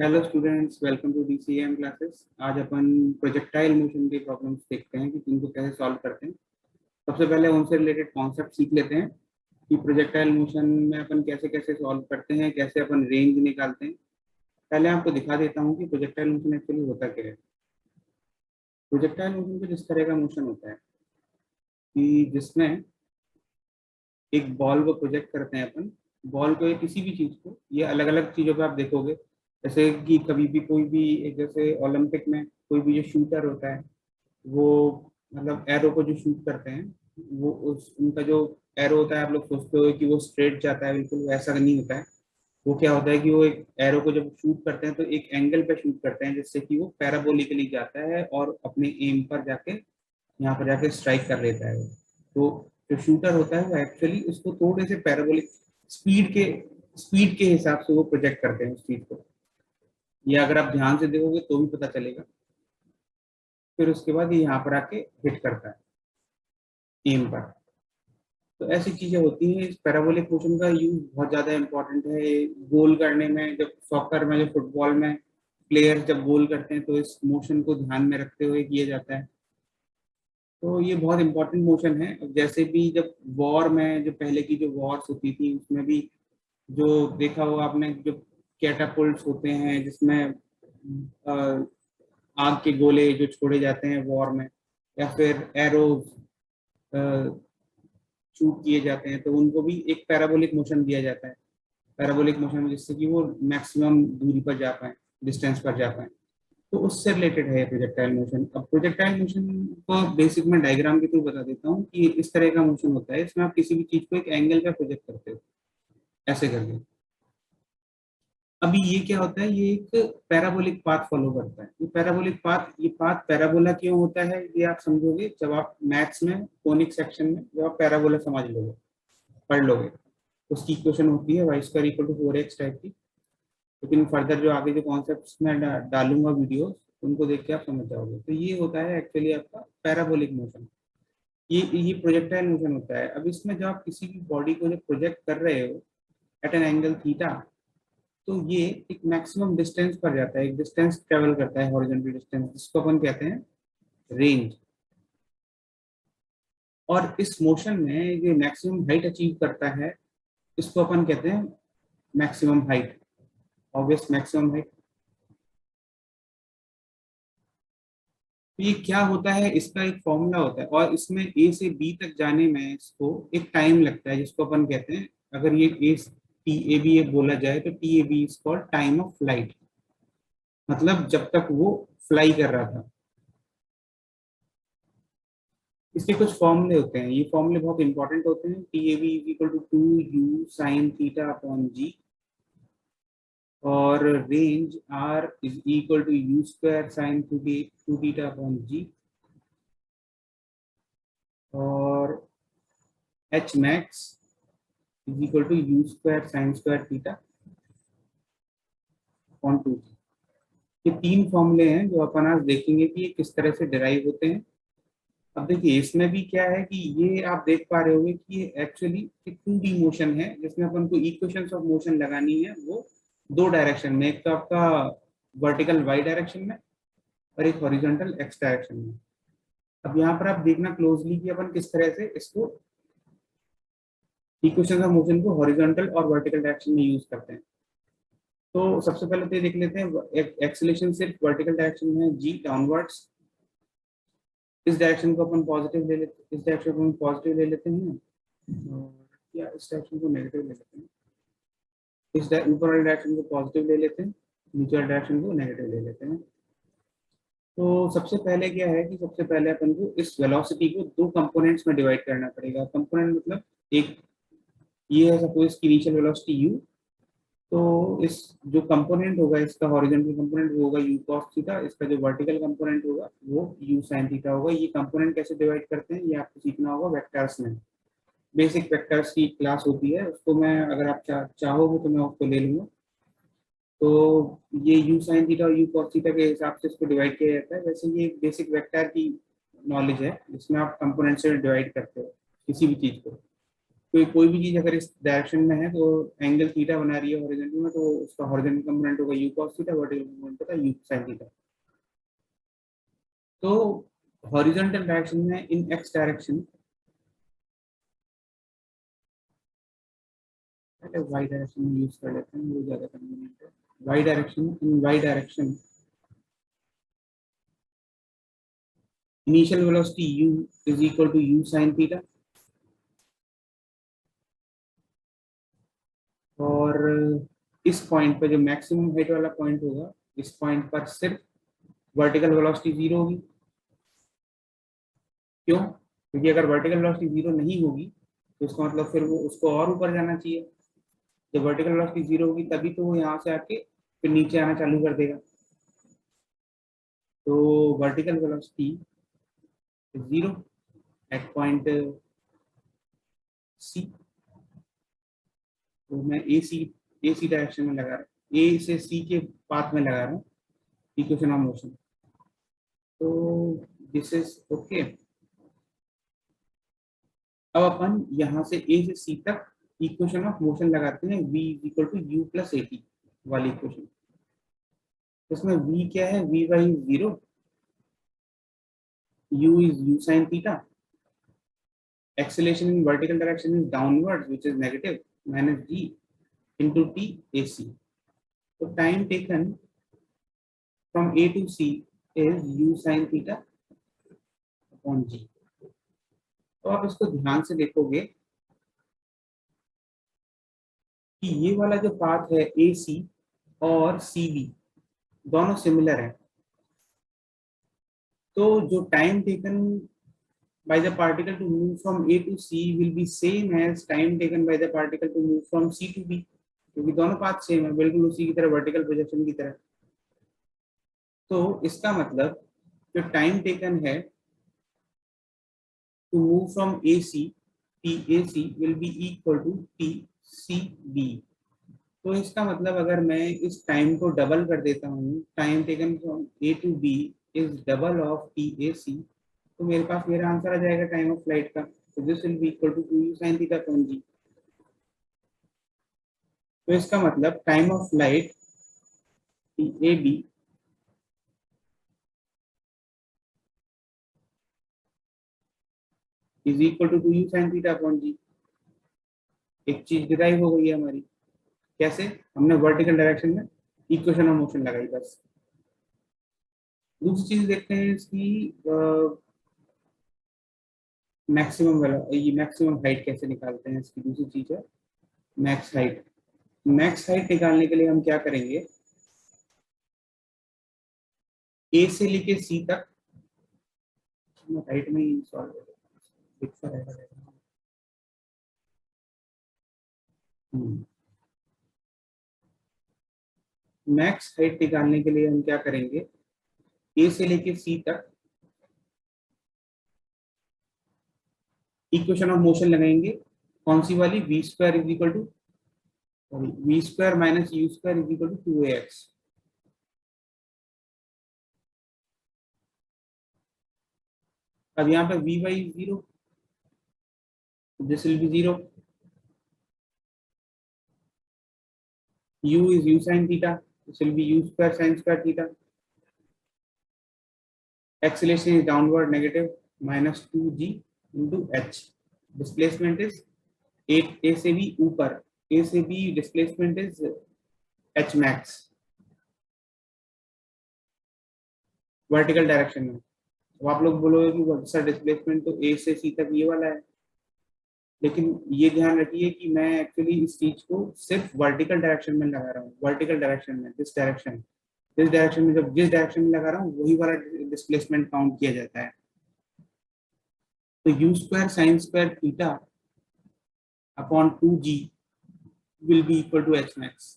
Hello students, welcome to DCM classes. आज अपन projectile motion के प्रॉब्लम्स देखते हैं कि इनको कैसे सॉल्व करते हैं। सबसे पहले उनसे रिलेटेड कॉन्सेप्ट सीख लेते हैं कि प्रोजेक्टाइल मोशन में अपन कैसे कैसे सॉल्व करते हैं, कैसे अपन रेंज निकालते हैं। पहले आपको दिखा देता हूँ कि प्रोजेक्टाइल मोशन एक्चुअली होता क्या है। प्रोजेक्टाइल मोशन को जिस तरह का मोशन होता है कि जिसमें एक बॉल को प्रोजेक्ट करते हैं अपन, बॉल को या किसी भी चीज को, ये अलग अलग चीजों पे आप देखोगे। जैसे कि कभी भी कोई भी एक, जैसे ओलंपिक में कोई भी जो शूटर होता है वो मतलब एरो को जो शूट करते हैं, वो उस उनका जो एरो होता है, आप लोग सोचते हो कि वो स्ट्रेट जाता है, बिल्कुल वैसा नहीं होता है। वो क्या होता है कि वो एक एरो को जब शूट करते हैं तो एक एंगल पे शूट करते हैं जिससे कि वो पैराबोलिकली जाता है और अपने एम पर जाके यहाँ पर जाके स्ट्राइक कर लेता है। तो जो शूटर होता है वो एक्चुअली उसको थोड़े से पैराबोलिक स्पीड के हिसाब से वो प्रोजेक्ट करते हैं उस चीज को। ये अगर आप ध्यान से देखोगे तो भी पता चलेगा। फिर उसके बाद ये यहाँ पर आके हिट करता है एम पर। तो ऐसी चीजें होती हैं। इस पैराबोलिक मोशन का यूज बहुत ज्यादा इंपॉर्टेंट है गोल करने में। जब सॉकर में, जब फुटबॉल में प्लेयर जब गोल करते हैं तो इस मोशन को ध्यान में रखते हुए किया जाता है। तो ये बहुत इंपॉर्टेंट मोशन है। अब जैसे भी जब वॉर में, जो पहले की जो वॉर्स होती थी उसमें भी जो देखा होगा आपने, जो कैटापुल्ट्स होते हैं जिसमें आग के गोले जो छोड़े जाते हैं वॉर में, या फिर एरोज शूट किए जाते हैं, तो उनको भी एक पैराबोलिक मोशन दिया जाता है। पैराबोलिक मोशन में जिससे कि वो मैक्सिमम दूरी पर जा पाए, डिस्टेंस पर जा पाए। तो उससे रिलेटेड है प्रोजेक्टाइल मोशन। अब प्रोजेक्टाइल मोशन को बेसिक में डायग्राम के थ्रू बता देता हूँ कि इस तरह का मोशन होता है। इसमें आप किसी भी चीज को एक एंगल पे प्रोजेक्ट करते हो ऐसे करके। अभी ये क्या होता है, ये एक पैराबोलिक पाथ फॉलो करता है। ये पैराबोलिक पाथ, ये पाथ पैराबोला क्यों होता है ये आप समझोगे जब आप मैथ्स में कोनिक सेक्शन में जब आप पैराबोला समझ लोगे, पढ़ लोगे। उसकी इक्वेशन होती है Y square equal to 4x type की। लेकिन फर्दर जो आगे जो कॉन्सेप्ट्स में डालूंगा वीडियोस, उनको देख के आप समझ जाओगे। तो ये होता है एक्चुअली आपका पैराबोलिक मोशन। ये प्रोजेक्टाइल मोशन होता है। अब इसमें जब आप किसी भी बॉडी को जब प्रोजेक्ट कर रहे हो एट एन एंगल थीटा, तो ये एक मैक्सिमम डिस्टेंस पर जाता है, एक डिस्टेंस ट्रेवल करता है, हॉरिजॉन्टल डिस्टेंस, जिसको अपन कहते हैं रेंज। और इस मोशन में ये मैक्सिमम हाइट अचीव करता है, इसको अपन कहते हैं maximum height, obvious maximum height. तो ये क्या होता है, इसका एक फॉर्मूला होता है और इसमें ए से बी तक जाने में इसको एक टाइम लगता है, जिसको अपन कहते हैं, अगर ये ए टी ए बी ए बोला जाए तो T A B is called time of flight. मतलब जब तक वो फ्लाई कर रहा था। इसके कुछ फॉर्मूले होते हैं, ये फॉर्मूले बहुत इंपॉर्टेंट होते हैं। T A B is equal to 2u sine theta upon g, और range r is equal to u square sine 2 theta upon g, और h max is equal to u square sine square theta upon 2। ये तीन फॉर्मूले हैं जो अपन आज देखेंगे कि ये किस तरह से डिराइव होते हैं। अब देखिए इसमें भी क्या है कि ये आप देख पा रहे होंगे कि ये एक्चुअली एक 2D मोशन है, जिसमें अपन को इक्वेशंस ऑफ मोशन लगानी है, वो दो डायरेक्शन में। एक तो आपका वर्टिकल y डायरेक्शन में और एक हॉरिजॉन्टल x डायरेक्शन में। अब यहाँ पर आप देखना क्लोजली कि अपन किस तरह से इसको इक्वेशन ऑफ मोशन को हॉरिजॉन्टल और वर्टिकल डायरेक्शन में यूज करते हैं। तो सबसे पहले तो ये देख लेते हैं, एक्सेलेरेशन सिर्फ वर्टिकल डायरेक्शन में है, g डाउनवर्ड्स। इस डायरेक्शन को अपन पॉजिटिव ले लेते हैं, इस डायरेक्शन को हम पॉजिटिव ले लेते हैं, और या इस डायरेक्शन को नेगेटिव ले लेते हैं। इस ऊपर वाले डायरेक्शन को पॉजिटिव ले लेते हैं, नीचे वाले डायरेक्शन को नेगेटिव ले लेते हैं। तो सबसे पहले क्या है कि सबसे पहले अपन को इस वेलोसिटी को दो कंपोनेंट्स में डिवाइड करना पड़ेगा। कंपोनेंट मतलब एक ये है, सपोज की इनिशियल वेलोसिटी u। तो इस जो कंपोनेंट होगा इसका हॉरिजॉन्टल कंपोनेंट वो होगा u cos थीटा, इसका जो वर्टिकल कंपोनेंट होगा वो u sin थीटा होगा। ये कंपोनेंट कैसे डिवाइड करते हैं ये आपको सीखना होगा वेक्टर्स में। बेसिक वेक्टर्स की क्लास होती है, उसको मैं अगर आप चाहोगे तो मैं उसको ले लूंगा। तो ये u sin थीटा और u cos थीटा के हिसाब से इसको डिवाइड किया जाता है। वैसे ये बेसिक वेक्टर की नॉलेज है जिसमें आप कंपोनेंट से डिवाइड करते हो किसी भी चीज को। कोई भी चीज अगर इस डायरेक्शन में है तो एंगल थीटा बना रही है हॉरिजॉन्टल में, तो उसका हॉरिजॉन्टल कंपोनेंट होगा U cos theta, vertical component होगा यू साइन थीटा। तो हॉरिजॉन्टल डायरेक्शन में in X direction, Y direction में यूज कर लेते हैं, वो ज्यादा कन्वीनियंट है। Y direction, in Y direction initial velocity u is equal to u sine theta, और इस पॉइंट पे जो मैक्सिमम हाइट वाला पॉइंट होगा, इस पॉइंट पर सिर्फ वर्टिकल वेलोसिटी जीरो होगी। क्यों? क्योंकि अगर वर्टिकल वेलोसिटी जीरो नहीं होगी तो इसका मतलब फिर वो उसको और ऊपर जाना चाहिए। जब वर्टिकल वेलोसिटी जीरो होगी तभी तो वो यहाँ से आके फिर नीचे आना चालू कर देगा। तो vertical velocity zero at point C. तो मैं ए सी डायरेक्शन में लगा रहा हूँ, ए से सी के पाथ में लगा रहा हूँ इक्वेशन ऑफ मोशन। तो दिस इज ओके। अब अपन यहाँ से ए से सी तक इक्वेशन ऑफ मोशन लगाते हैं, v equal to U plus A T वाली इक्वेशन। इसमें v क्या है? v by zero, u is u sine theta, acceleration in vertical direction is downwards, which is negative, minus g into t ac. So time taken from a to c is u sin theta upon g. तो आप इसको ध्यान से देखोगे कि ये वाला जो पाथ है ए सी और सी बी दोनों सिमिलर है। तो जो time taken by the particle to move from A to C will be same as time taken by the particle to move from C to B, क्योंकि दोनों पाथ सेम है, बिल्कुल उसी की तरह, वर्टिकल प्रोजेक्शन की तरह। तो इसका मतलब जो टाइम टेकन है to move from A C, T A C will be equal to T C B. तो इसका मतलब अगर मैं इस टाइम को डबल कर देता हूँ, time taken from A to B is double of T A C, तो मेरे पास मेरा आंसर आ जाएगा टाइम ऑफ फ्लाइट का। तो this will be equal to 2u sin theta upon g. तो इसका मतलब time of flight A B is equal to 2u sin theta upon g. एक चीज डिराइव हो गई है हमारी। कैसे? हमने वर्टिकल डायरेक्शन में इक्वेशन ऑफ मोशन लगाई बस। दूसरी चीज देखते हैं इसकी, मैक्सिमम ये मैक्सिमम हाइट कैसे निकालते हैं, इसकी दूसरी चीज है मैक्स हाइट। मैक्स हाइट निकालने के लिए हम क्या करेंगे, ए से लेके सी तक हाइट में ही सॉल्व दिखता रहेगा। मैक्स हाइट निकालने के लिए हम क्या करेंगे, ए से लेके सी तक इक्वेशन ऑफ मोशन लगाएंगे। कौन सी वाली? V square is equal to V square minus U square is equal to 2ax। अब यहाँ पे V Y zero, this will be zero, u is u sin theta, this will be u square sin square theta, acceleration is downward negative minus 2g into h, displacement is 8 a से b ऊपर, a से b displacement is h max vertical direction में। तो आप लोग बोलोगे कि sir displacement तो a से c तक ये वाला है, लेकिन ये ध्यान रखिए कि मैं एक्चुअली इस चीज को सिर्फ वर्टिकल डायरेक्शन में लगा रहा हूँ, वर्टिकल डायरेक्शन में, दिस डायरेक्शन में जब जिस डायरेक्शन में लगा रहा हूँ वही वाला डिस्प्लेसमेंट काउंट किया जाता है। तो U square sine square theta upon 2g will be equal to H max.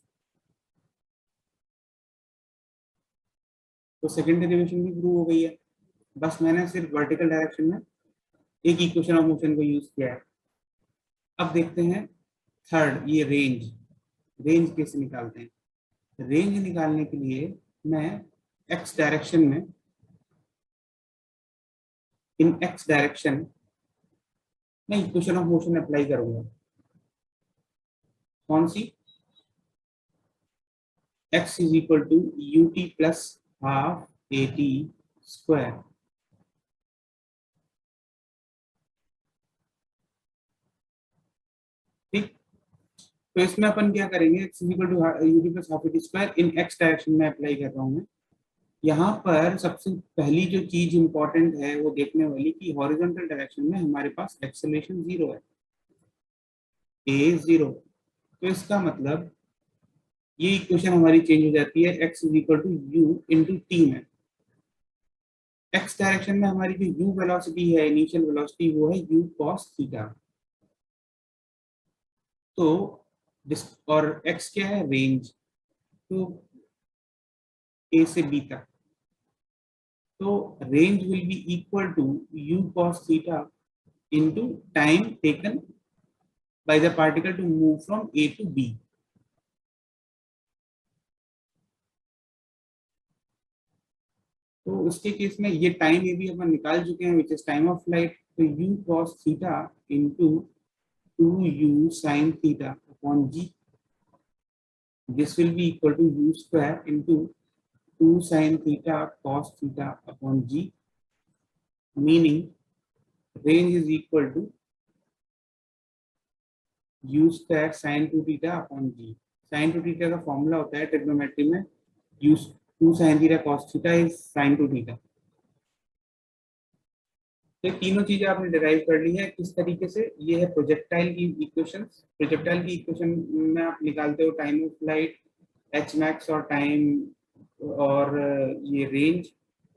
तो सेकेंड डेरिवेशन भी प्रूव हो गई है, बस मैंने सिर्फ वर्टिकल डायरेक्शन में एक इक्वेशन ऑफ मोशन को यूज किया है। अब देखते हैं थर्ड, ये रेंज कैसे निकालते हैं। रेंज निकालने के लिए मैं एक्स डायरेक्शन में, इन एक्स डायरेक्शन में इक्वेशन ऑफ मोशन अप्लाई करूंगा। कौन सी, x is equal to U T plus half A T square. ठीक, तो इसमें अपन क्या करेंगे, x is equal to U T plus half A T square in x direction में अप्लाई कर रहा हूँ मैं। यहाँ पर सबसे पहली जो चीज इंपॉर्टेंट है वो देखने वाली कि हॉरिजॉन्टल डायरेक्शन में हमारे पास एक्सेलरेशन जीरो है, ए जीरो। तो इसका मतलब ये इक्वेशन हमारी चेंज हो जाती है, x is equal to U into T में। x डायरेक्शन में हमारी जो u वेलोसिटी है, इनिशियल वेलोसिटी, वो है u cos थीटा। तो और x क्या है, रेंज, तो a से b तक। तो range will be equal to u cos theta into time taken by the particle to move from A to B। तो उसके केस में ये टाइम ये भी अपन निकाल चुके हैं, which is time of flight. तो u cos theta into 2u sin theta upon g, this will be equal to u square into 2 sin theta cos theta upon g, meaning range is equal to u square sin 2 theta upon g। sin 2 theta का formula होता है trigonometry में, u 2 sin theta cos theta is sin 2 theta। तो तीनों चीजें आपने derive कर ली है किस तरीके से। ये है प्रोजेक्टाइल की इक्वेशन। प्रोजेक्टाइल की इक्वेशन में आप निकालते हो time of flight, H max और टाइम और ये range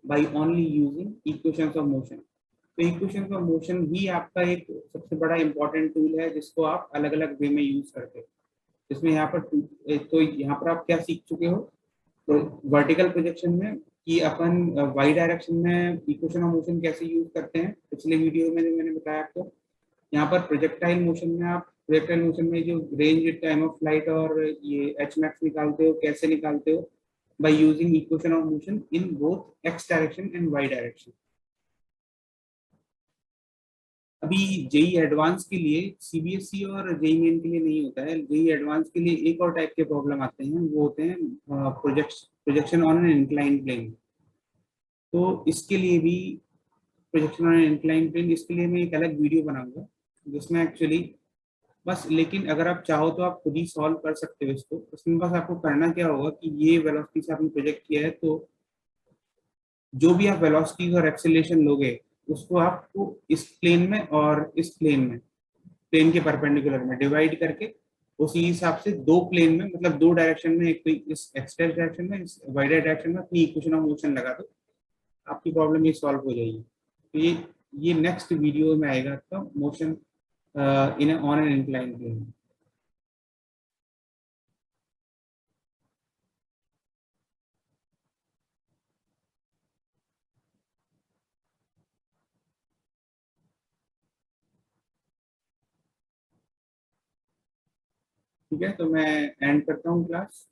by only using equations of motion. तो इक्वेशंस ऑफ मोशन ही आपका एक सबसे बड़ा इंपॉर्टेंट टूल है जिसको आप अलग अलग वे में यूज करते हो। जिसमें यहाँ पर तो यहाँ पर आप क्या सीख चुके हो, तो वर्टिकल प्रोजेक्शन में कि अपन वाई डायरेक्शन में इक्वेशन ऑफ मोशन कैसे यूज करते हैं, पिछले वीडियो में जो मैंने बताया आपको। यहाँ पर प्रोजेक्टाइल मोशन में आप प्रोजेक्टाइल मोशन में जो रेंज, टाइम ऑफ फ्लाइट और ये एच मैक्स निकालते हो, कैसे निकालते हो, by using equation of motion in both X direction and Y direction. अभी जेई एडवांस के लिए, सीबीएसई और जेई मेन के लिए नहीं होता है, जेई एडवांस के लिए एक और टाइप के प्रॉब्लम आते हैं, वो होते हैं projection on an incline plane. तो इसके लिए भी प्रोजेक्शन ऑन इंक्लाइन प्लेन, इसके लिए मैं एक अलग वीडियो बनाऊंगा जिसमें एक्चुअली बस, लेकिन अगर आप चाहो तो आप खुद ही सॉल्व कर सकते हो इसको। इसमें बस आपको करना क्या होगा कि ये वेलोसिटी से आपने प्रोजेक्ट किया है, तो जो भी आप वेलोसिटी और एक्सेलरेशन लोगे उसको आपको इस प्लेन में और इस प्लेन में, प्लेन के परपेंडिकुलर में डिवाइड करके उसी हिसाब से दो प्लेन में, मतलब दो डायरेक्शन में, एक तो इस एक्स डायरेक्शन में, इस वाई डायरेक्शन में अपनी इक्वेशन ऑफ मोशन लगा दो, आपकी प्रॉब्लम ये सॉल्व हो जाएगी। तो ये नेक्स्ट वीडियो में आएगा आपका motion in on an incline plane. ठीक है, तो मैं एंड करता हूँ क्लास।